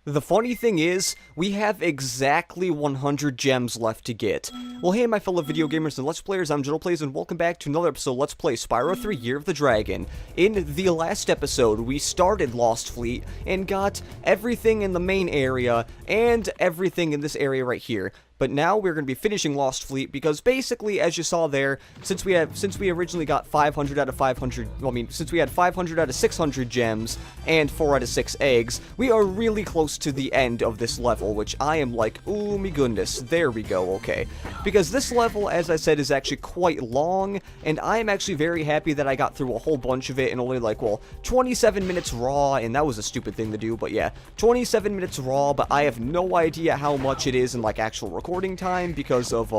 The funny thing is, we have exactly 100 gems left to get. Well, hey my fellow video gamers and Let's Players, I'm JuddlePlays, and welcome back to another episode of Let's Play Spyro 3 Year of the Dragon. In the last episode, we started Lost Fleet, and got everything in the main area, and everything in this area right here. But now we're going to be finishing Lost Fleet because basically, as you saw there, since we originally got 500 out of 500, since we had 500 out of 600 gems and 4 out of 6 eggs, we are really close to the end of this level, which I am like, oh my goodness, there we go, okay. Because this level, as I said, is actually quite long, and I am actually very happy that I got through a whole bunch of it in only like, well, 27 minutes raw, and that was a stupid thing to do, but yeah, 27 minutes raw, but I have no idea how much it is in like actual recording time because of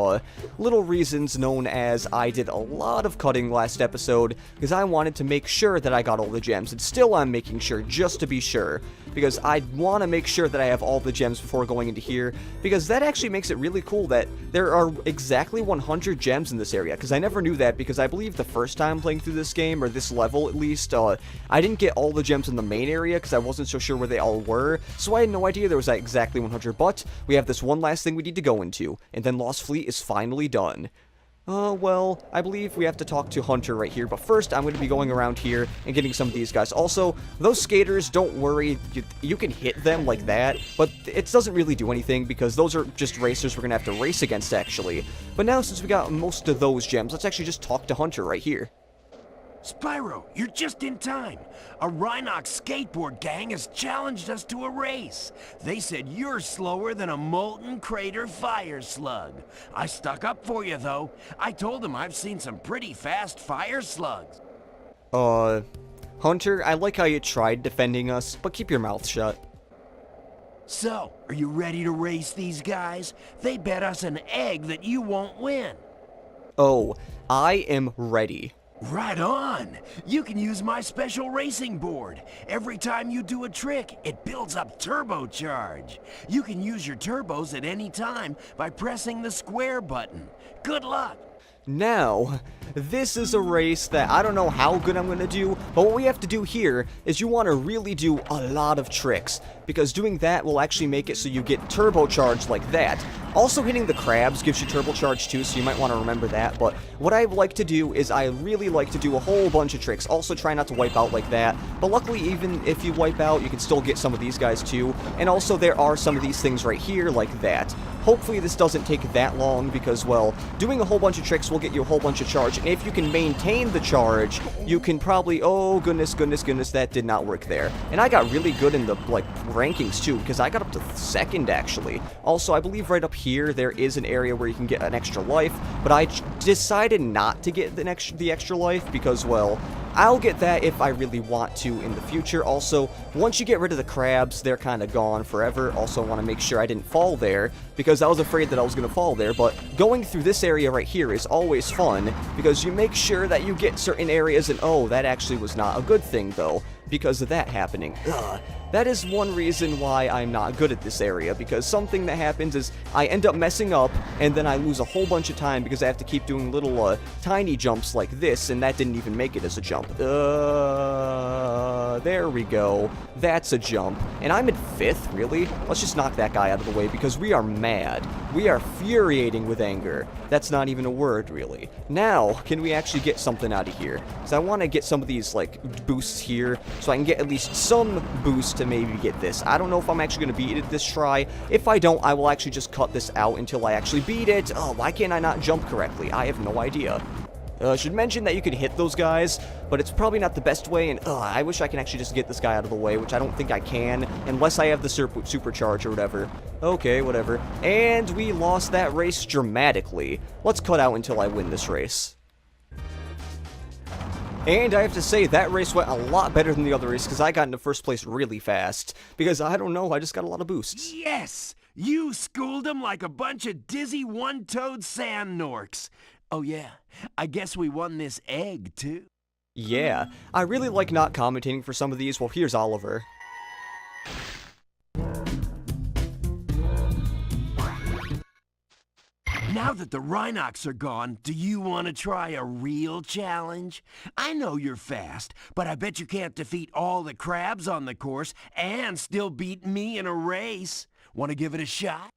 little reasons known as I did a lot of cutting last episode because I wanted to make sure that I got all the gems, and still I'm making sure just to be sure because I want to make sure that I have all the gems before going into here, because that actually makes it really cool that there are exactly 100 gems in this area, because I never knew that, because I believe the first time playing through this game, or this level at least, I didn't get all the gems in the main area because I wasn't so sure where they all were, so I had no idea there was exactly 100, but we have this one last thing we need to go into, and then Lost Fleet is finally done. Well, I believe we have to talk to Hunter right here, but first I'm going to be going around here and getting some of these guys. Also, those skaters, don't worry, you can hit them like that, but it doesn't really do anything because those are just racers we're going to have to race against, actually. But now, since we got most of those gems, let's actually just talk to Hunter right here. Spyro, you're just in time. A Rhinox skateboard gang has challenged us to a race. They said you're slower than a molten crater fire slug. I stuck up for you, though. I told them I've seen some pretty fast fire slugs. Hunter, I like how you tried defending us, but keep your mouth shut. So, are you ready to race these guys? They bet us an egg that you won't win. Oh, I am ready. Right on! You can use my special racing board. Every time you do a trick, it builds up turbocharge. You can use your turbos at any time by pressing the square button. Good luck! Now, this is a race that I don't know how good I'm going to do, but what we have to do here is you want to really do a lot of tricks, because doing that will actually make it so you get turbocharged like that. Also, hitting the crabs gives you turbocharge too, so you might want to remember that, but what I like to do is I really like to do a whole bunch of tricks. Also, try not to wipe out like that, but luckily, even if you wipe out, you can still get some of these guys too, and also there are some of these things right here like that. Hopefully this doesn't take that long because, well, doing a whole bunch of tricks will get you a whole bunch of charge, and if you can maintain the charge, you can probably, oh goodness, that did not work there. And I got really good in the, like, rankings too, because I got up to 2nd actually. Also, I believe right up here there is an area where you can get an extra life, but I decided not to get the extra life because, well, I'll get that if I really want to in the future. Also, once you get rid of the crabs, they're kind of gone forever. Also, I want to make sure I didn't fall there, because I was afraid that I was going to fall there. But going through this area right here is always fun, because you make sure that you get certain areas, and oh, that actually was not a good thing, though, because of that happening. Ugh. That is one reason why I'm not good at this area, because something that happens is I end up messing up, and then I lose a whole bunch of time because I have to keep doing little, tiny jumps like this, and that didn't even make it as a jump. There we go. That's a jump. And I'm in 5th, really? Let's just knock that guy out of the way, because we are mad. We are furiating with anger. That's not even a word, really. Now, can we actually get something out of here? Because I want to get some of these, like, boosts here, so I can get at least some boost to maybe get this. I don't know if I'm actually going to beat it this try. If I don't, I will actually just cut this out until I actually beat it. Oh, why can't I not jump correctly? I have no idea. I should mention that you can hit those guys, but it's probably not the best way, and I wish I can actually just get this guy out of the way, which I don't think I can, unless I have the supercharge or whatever. Okay, whatever. And we lost that race dramatically. Let's cut out until I win this race. And I have to say, that race went a lot better than the other race, because I got into 1st place really fast. Because, I don't know, I just got a lot of boosts. Yes! You schooled them like a bunch of dizzy one-toed sand norks. Oh yeah, I guess we won this egg, too. Yeah, I really like not commentating for some of these. Well, here's Oliver. Now that the Rhinox are gone, do you want to try a real challenge? I know you're fast, but I bet you can't defeat all the crabs on the course and still beat me in a race. Want to give it a shot?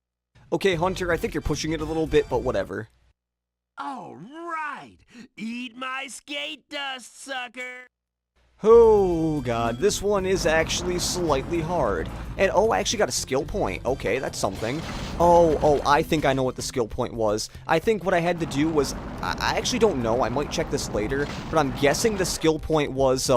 Okay, Hunter, I think you're pushing it a little bit, but whatever. All right. Eat my skate dust, sucker. Oh god, this one is actually slightly hard. And oh, I actually got a skill point. Okay, that's something. Oh, I think I know what the skill point was. I think what I had to do was, I actually don't know, I might check this later, but I'm guessing the skill point was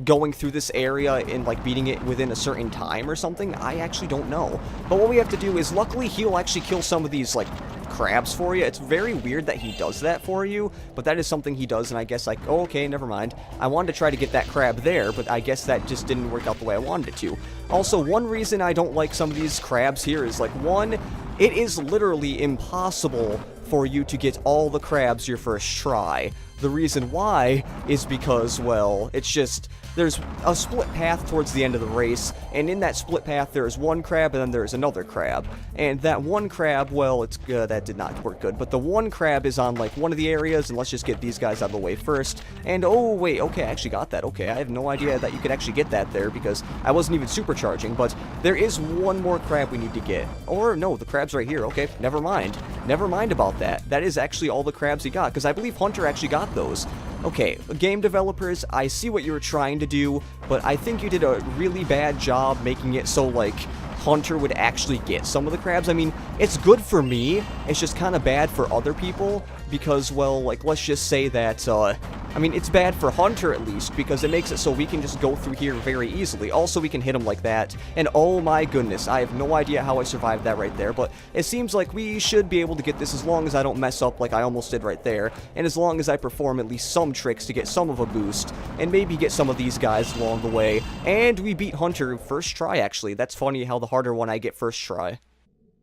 going through this area and like beating it within a certain time or something. I actually don't know. But what we have to do is, luckily he'll actually kill some of these like crabs for you. It's very weird that he does that for you, but that is something he does, and I guess like, oh, okay, never mind. I wanted to try to get that crab there, but I guess that just didn't work out the way I wanted it to. Also, one reason I don't like some of these crabs here is like, one, it is literally impossible for you to get all the crabs your first try. The reason why is because, well, it's just, there's a split path towards the end of the race, and in that split path there's one crab and then there's another crab. And that one crab, well, it's that did not work good, but the one crab is on like one of the areas, and let's just get these guys out of the way first. And oh wait, okay, I actually got that. Okay, I have no idea that you could actually get that there because I wasn't even supercharging, but there is one more crab we need to get. Or no, the crab's right here. Okay, never mind. Never mind about that. That is actually all the crabs he got, because I believe Hunter actually got those. Okay, game developers, I see what you were trying to do, but I think you did a really bad job making it so, like, Hunter would actually get some of the crabs. I mean, it's good for me, it's just kind of bad for other people, because, well, like, let's just say that, I mean, it's bad for Hunter, at least, because it makes it so we can just go through here very easily. Also, we can hit him like that, and oh my goodness, I have no idea how I survived that right there, but it seems like we should be able to get this as long as I don't mess up like I almost did right there, and as long as I perform at least some tricks to get some of a boost, and maybe get some of these guys along the way. And we beat Hunter first try, actually. That's funny how the harder one I get first try.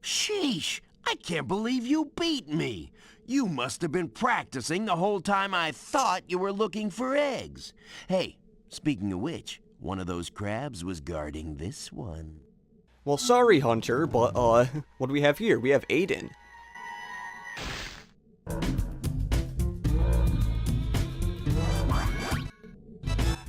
Sheesh, I can't believe you beat me. You must have been practicing the whole time I thought you were looking for eggs. Hey, speaking of which, one of those crabs was guarding this one. Well, sorry, Hunter, but, what do we have here? We have Aiden.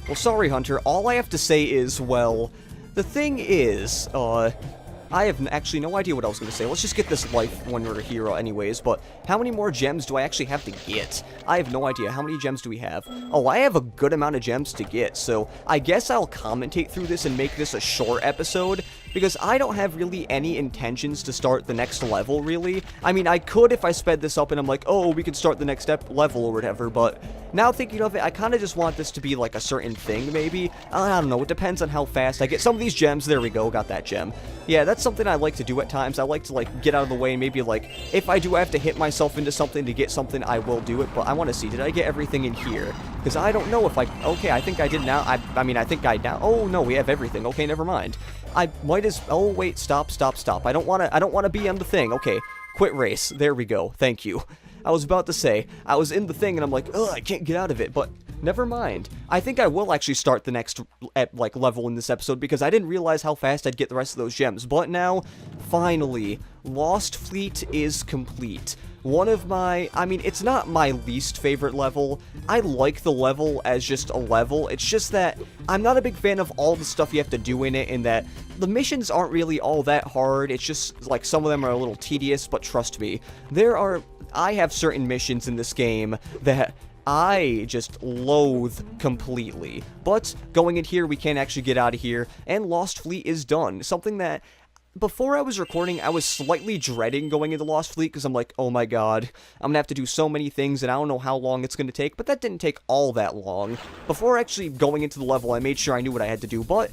Well, sorry, Hunter, all I have to say is, well, the thing is, I have actually no idea what I was going to say. Let's just get this life when we're a hero anyways, but how many more gems do I actually have to get? I have no idea. How many gems do we have? Oh, I have a good amount of gems to get, so I guess I'll commentate through this and make this a short episode, because I don't have really any intentions to start the next level, really. I mean, I could if I sped this up and I'm like, oh, we could start the next level or whatever, but now thinking of it, I kind of just want this to be like a certain thing, maybe. I don't know, it depends on how fast I get some of these gems. There we go, got that gem. Yeah, that's something I like to do at times. I like to, like, get out of the way and maybe, like, if I do have to hit myself into something to get something, I will do it, but I want to see, did I get everything in here? Because I don't know if I, okay, I think I did now. I mean, I think I now, oh, no, we have everything. Okay, never mind. I might as, oh, wait, stop. I don't want to be on the thing. Okay, quit race. There we go. Thank you. I was about to say, I was in the thing and I'm like, ugh, I can't get out of it, but never mind. I think I will actually start the next, like, level in this episode because I didn't realize how fast I'd get the rest of those gems. But now, finally, Lost Fleet is complete. One of my, I mean, it's not my least favorite level. I like the level as just a level. It's just that I'm not a big fan of all the stuff you have to do in it, and that the missions aren't really all that hard. It's just, like, some of them are a little tedious, but trust me, I have certain missions in this game that I just loathe completely. But going in here, we can actually get out of here, and Lost Fleet is done. Something that, before I was recording, I was slightly dreading going into Lost Fleet, because I'm like, oh my god, I'm gonna have to do so many things, and I don't know how long it's gonna take, but that didn't take all that long. Before actually going into the level, I made sure I knew what I had to do, but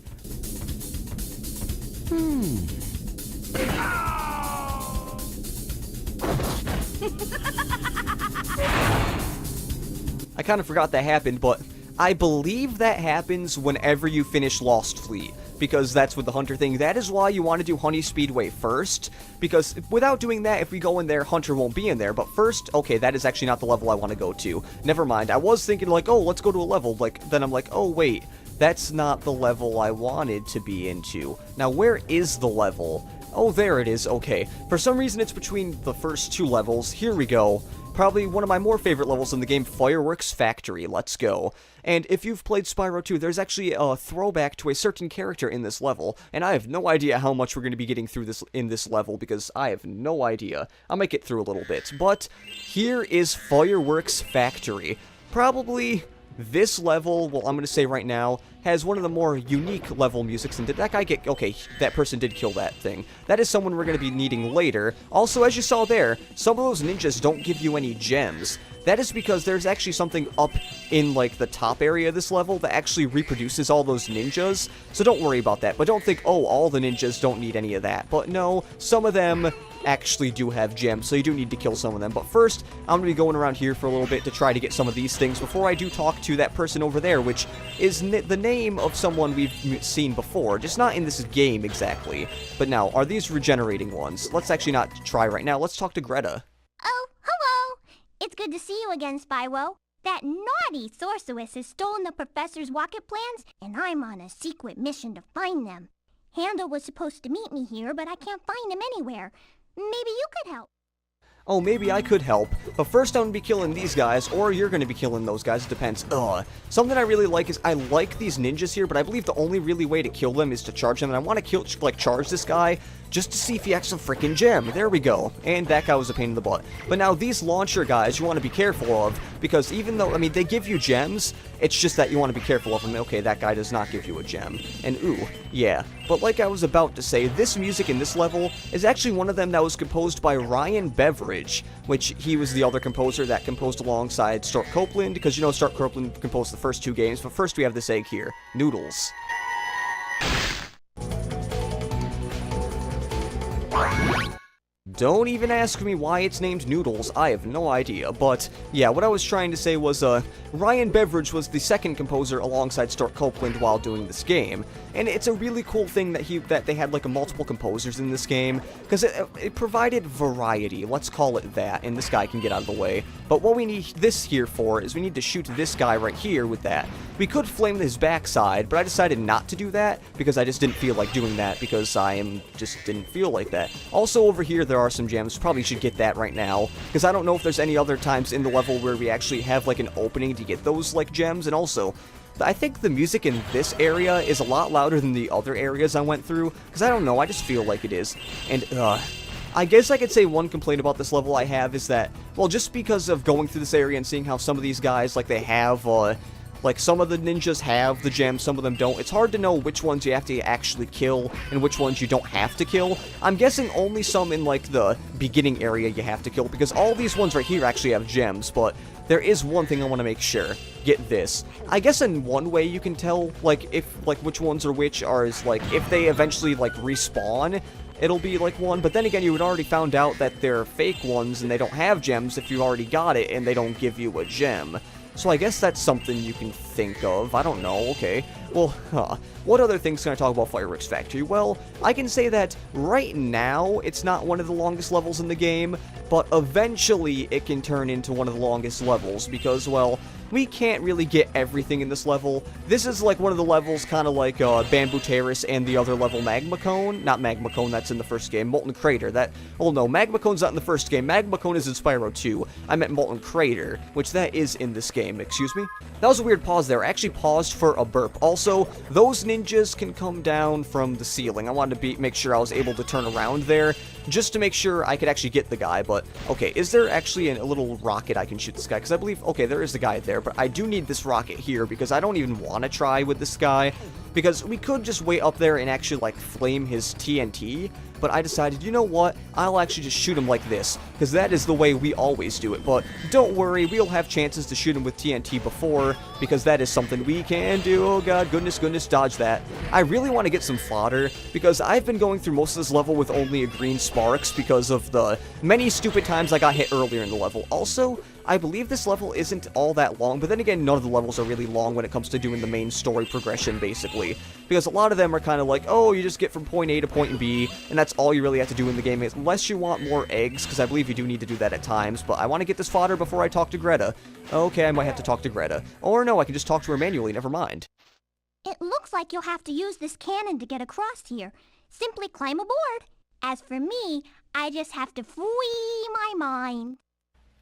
I kind of forgot that happened, but I believe that happens whenever you finish Lost Fleet, because that's with the Hunter thing. That is why you want to do Honey Speedway first, because without doing that, if we go in there, Hunter won't be in there. But first, okay, that is actually not the level I want to go to. Never mind. I was thinking like, oh, let's go to a level. Like, then I'm like, oh, wait, that's not the level I wanted to be into. Now, where is the level? Oh, there it is, okay. For some reason it's between the first two levels. Here we go. Probably one of my more favorite levels in the game, Fireworks Factory. Let's go. And if you've played Spyro 2, there's actually a throwback to a certain character in this level, and I have no idea how much we're going to be getting through this in this level, because I have no idea. I'll make it through a little bit, but here is Fireworks Factory. Probably this level, well, I'm going to say right now, has one of the more unique level musics. And did that guy get... Okay, that person did kill that thing. That is someone we're going to be needing later. Also, as you saw there, some of those ninjas don't give you any gems. That is because there's actually something up in, like, the top area of this level that actually reproduces all those ninjas. So don't worry about that. But don't think, oh, all the ninjas don't need any of that. But no, some of them actually do have gems, so you do need to kill some of them. But first, I'm going to be going around here for a little bit to try to get some of these things before I do talk to that person over there, which is the name of someone we've seen before, just not in this game exactly. But now, are these regenerating ones? Let's actually not try right now. Let's talk to Greta. Oh, hello! It's good to see you again, Spyro. That naughty sorceress has stolen the professor's rocket plans, and I'm on a secret mission to find them. Handel was supposed to meet me here, but I can't find him anywhere. Maybe you could help. Oh, maybe I could help, but first I'm going to be killing these guys, or you're going to be killing those guys, it depends. Something I really like is, I like these ninjas here, but I believe the only really way to kill them is to charge them, and I want to charge this guy, just to see if he has some freaking gem. There we go. And that guy was a pain in the butt. But now, these launcher guys, you want to be careful of, because even though, I mean, they give you gems, it's just that you want to be careful of them. Okay, that guy does not give you a gem. And ooh, yeah. But like I was about to say, this music in this level is actually one of them that was composed by Ryan Beveridge, which he was the other composer that composed alongside Stuart Copeland, because you know Stuart Copeland composed the first two games, but first we have this egg here, Noodles. Don't even ask me why it's named Noodles, I have no idea, but yeah, what I was trying to say was, Ryan Beveridge was the second composer alongside Stuart Copeland while doing this game, and it's a really cool thing that they had like multiple composers in this game, because it provided variety, let's call it that, and this guy can get out of the way. But what we need this here for is we need to shoot this guy right here with that. We could flame his backside, but I decided not to do that, because I just didn't feel like doing that, because just didn't feel like that. Also over here there are some gems, probably should get that right now, because I don't know if there's any other times in the level where we actually have like an opening to get those like gems, and also, I think the music in this area is a lot louder than the other areas I went through, because I don't know, I just feel like it is, and I guess I could say one complaint about this level I have is that, well, just because of going through this area and seeing how some of these guys, like, they have, like, some of the ninjas have the gems, some of them don't. It's hard to know which ones you have to actually kill and which ones you don't have to kill. I'm guessing only some in, like, the beginning area you have to kill, because all these ones right here actually have gems, but there is one thing I want to make sure. Get this. I guess in one way you can tell, like, if, like, which ones are which are, is, like, if they eventually, like, respawn, it'll be like one, but then again, you had already found out that they're fake ones and they don't have gems if you already got it and they don't give you a gem. So I guess that's something you can think of. I don't know, okay. Well, what other things can I talk about Fireworks Factory? Well, I can say that right now, it's not one of the longest levels in the game, but eventually it can turn into one of the longest levels, because, well, we can't really get everything in this level. This is like one of the levels kind of like Bamboo Terrace and the other level Magma Cone. Not Magma Cone, that's in the first game. Molten Crater, oh no, Magma Cone's not in the first game. Magma Cone is in Spyro 2. I meant Molten Crater, which that is in this game. Excuse me? That was a weird pause there. I actually paused for a burp. Also, those ninjas can come down from the ceiling. I wanted to make sure I was able to turn around there, just to make sure I could actually get the guy, but, okay, is there actually a little rocket I can shoot this guy? Because I believe, okay, there is the guy there, but I do need this rocket here, because I don't even want to try with this guy, because we could just wait up there and actually, like, flame his TNT, but I decided, you know what, I'll actually just shoot him like this, because that is the way we always do it, but don't worry, we'll have chances to shoot him with TNT before, because that is something we can do. Oh god, goodness, dodge that. I really want to get some fodder, because I've been going through most of this level with only a green sparks, because of the many stupid times I got hit earlier in the level. Also, I believe this level isn't all that long, but then again, none of the levels are really long when it comes to doing the main story progression, basically. Because a lot of them are kind of like, oh, you just get from point A to point B, and that's all you really have to do in the game, unless you want more eggs, because I believe you do need to do that at times, but I want to get this fodder before I talk to Greta. Okay, I might have to talk to Greta. Or no, I can just talk to her manually, never mind. It looks like you'll have to use this cannon to get across here. Simply climb aboard. As for me, I just have to free my mind.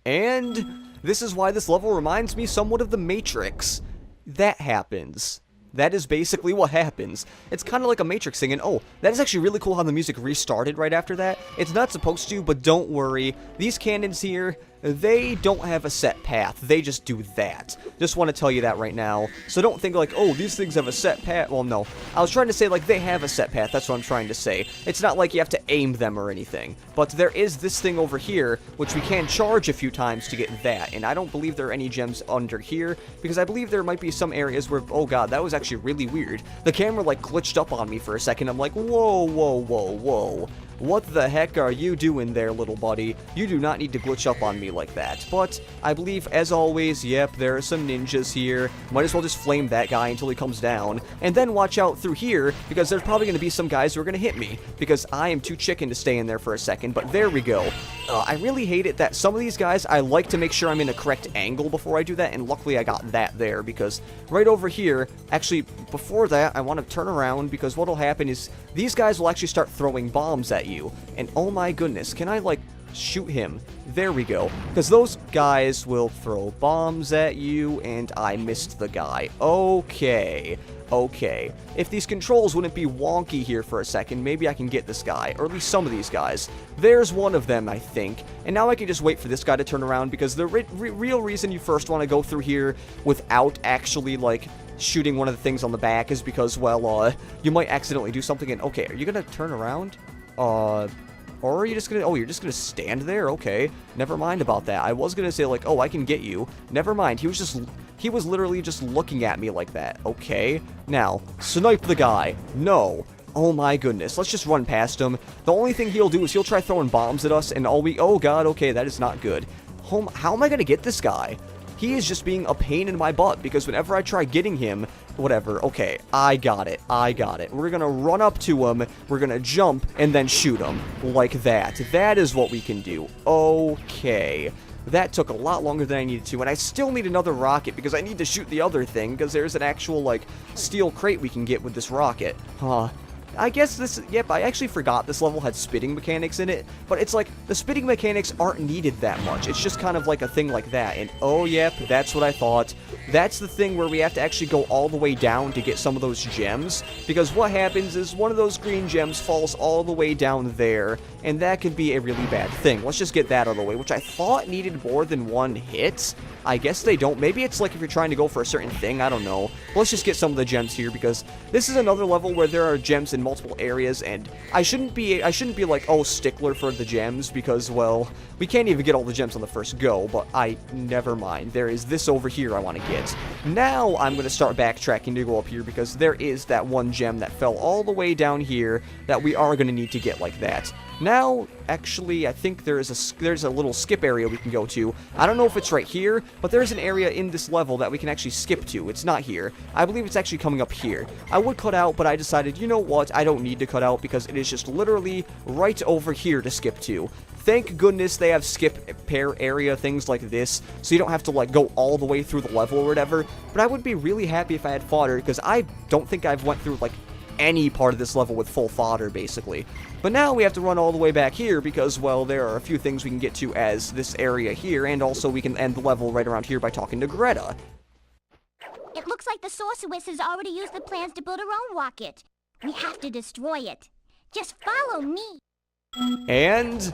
And this is why this level reminds me somewhat of the Matrix. That happens. That is basically what happens. It's kind of like a Matrix thing, and oh, that is actually really cool how the music restarted right after that. It's not supposed to, but don't worry. These cannons here, they don't have a set path. They just do that. Just want to tell you that right now. So don't think like, oh, these things have a set path. Well, no. I was trying to say like they have a set path. That's what I'm trying to say. It's not like you have to aim them or anything. But there is this thing over here, which we can charge a few times to get that. And I don't believe there are any gems under here, because I believe there might be some areas where, oh god, that was actually really weird. The camera like glitched up on me for a second. I'm like, whoa, whoa, whoa, whoa. What the heck are you doing there, little buddy? You do not need to glitch up on me like that. But I believe, as always, yep, there are some ninjas here. Might as well just flame that guy until he comes down. And then watch out through here, because there's probably going to be some guys who are going to hit me. Because I am too chicken to stay in there for a second, but there we go. I really hate it that some of these guys, I like to make sure I'm in a correct angle before I do that, and luckily I got that there, because right over here, actually, before that, I want to turn around, because what'll happen is these guys will actually start throwing bombs at you, and oh my goodness, can I, like, shoot him? There we go, because those guys will throw bombs at you, and I missed the guy. Okay. Okay, if these controls wouldn't be wonky here for a second, maybe I can get this guy, or at least some of these guys. There's one of them, I think, and now I can just wait for this guy to turn around, because the real reason you first want to go through here without actually, like, shooting one of the things on the back is because, well, you might accidentally do something, and, okay, are you gonna turn around? Or are you just gonna, oh, you're just gonna stand there? Okay, never mind about that. I was gonna say, like, oh, I can get you. Never mind, he was literally just looking at me like that. Okay, now, snipe the guy. No. Oh my goodness, let's just run past him. The only thing he'll do is he'll try throwing bombs at us, and oh god, okay, that is not good. How am I gonna get this guy? He is just being a pain in my butt, because whenever I try getting him, whatever, okay, I got it. We're gonna run up to him, we're gonna jump, and then shoot him. Like that. That is what we can do. Okay. That took a lot longer than I needed to, and I still need another rocket, because I need to shoot the other thing, because there's an actual, like, steel crate we can get with this rocket. Huh. I guess this, yep, I actually forgot this level had spitting mechanics in it, but it's like, the spitting mechanics aren't needed that much. It's just kind of like a thing like that, and oh, yep, that's what I thought. That's the thing where we have to actually go all the way down to get some of those gems, because what happens is one of those green gems falls all the way down there, and that could be a really bad thing. Let's just get that out of the way, which I thought needed more than one hit. I guess they don't. Maybe it's like if you're trying to go for a certain thing, I don't know. But let's just get some of the gems here, because this is another level where there are gems in multiple areas, and I shouldn't be like, oh, stickler for the gems, because, well, we can't even get all the gems on the first go, but never mind. There is this over here I want to get. Now I'm going to start backtracking to go up here, because there is that one gem that fell all the way down here that we are going to need to get like that. Now, actually, I think there's a little skip area we can go to. I don't know if it's right here, but there's an area in this level that we can actually skip to. It's not here. I believe it's actually coming up here. I would cut out, but I decided, you know what, I don't need to cut out, because it is just literally right over here to skip to. Thank goodness they have skip pair area things like this, so you don't have to, like, go all the way through the level or whatever. But I would be really happy if I had fodder, because I don't think I've went through, like, any part of this level with full fodder, basically. But now we have to run all the way back here because, well, there are a few things we can get to as this area here, and also we can end the level right around here by talking to Greta. It looks like the sorceress has already used the plans to build her own rocket. We have to destroy it. Just follow me. And...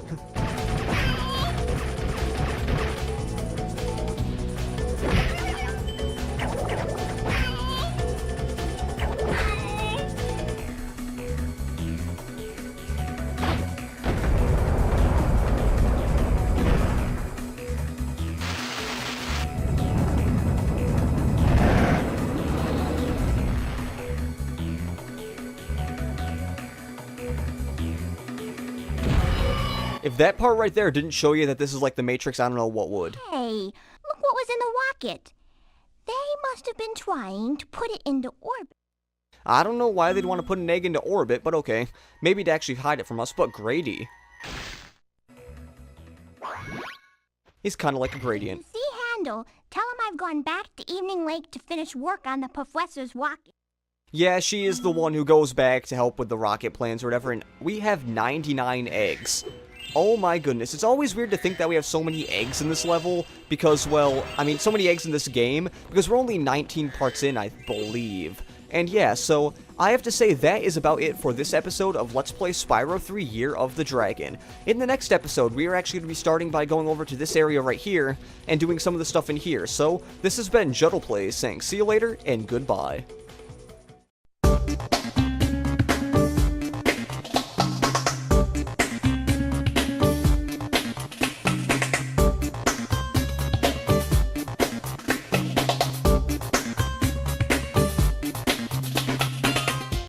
if that part right there didn't show you that this is like the Matrix, I don't know what would. Hey, look what was in the rocket. They must have been trying to put it into orbit. I don't know why they'd want to put an egg into orbit, but okay. Maybe to actually hide it from us, but Grady. He's kind of like a gradient. See, Handel, tell him I've gone back to Evening Lake to finish work on the professor's rocket. Yeah, she is the one who goes back to help with the rocket plans or whatever, and we have 99 eggs. Oh my goodness, it's always weird to think that we have so many eggs in this level, because, well, I mean, so many eggs in this game, because we're only 19 parts in, I believe. And yeah, so I have to say that is about it for this episode of Let's Play Spyro 3 Year of the Dragon. In the next episode, we are actually going to be starting by going over to this area right here, and doing some of the stuff in here. So, this has been JuddlePlays saying see you later, and goodbye.